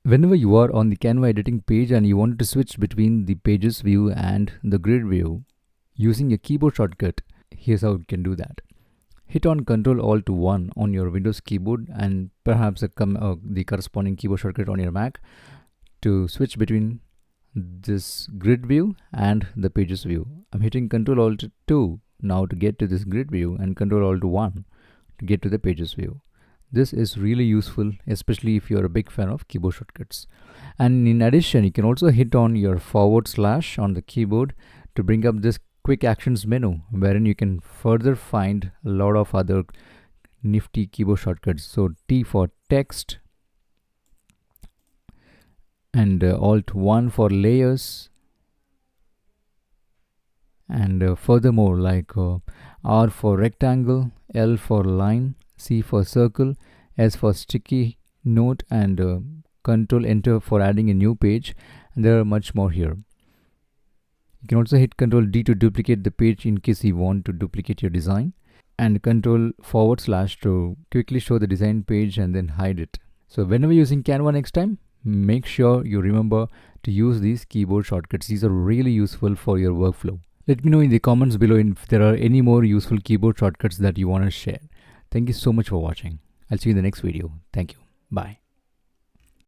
Whenever you are on the Canva editing page and you want to switch between the pages view and the grid view using a keyboard shortcut, here's how you can do that. Hit on Ctrl Alt 1 on your Windows keyboard and perhaps the corresponding keyboard shortcut on your Mac to switch between this grid view and the pages view. I'm hitting Ctrl Alt 2 now to get to this grid view and Ctrl Alt 1 to get to the pages view. This is really useful, especially if you're a big fan of keyboard shortcuts. And in addition, you can also hit on your / on the keyboard to bring up this quick actions menu, wherein you can further find a lot of other nifty keyboard shortcuts. So T for text and Alt 1 for layers, and furthermore like R for rectangle, L for line, C for circle, S for sticky note, and Control Enter for adding a new page, and there are much more here. You can also hit Control D to duplicate the page in case you want to duplicate your design, and Control / to quickly show the design page and then hide it. So whenever using Canva next time, make sure you remember to use these keyboard shortcuts. These are really useful for your workflow. Let me know in the comments below if there are any more useful keyboard shortcuts that you want to share. Thank you so much for watching. I'll see you in the next video. Thank you. Bye.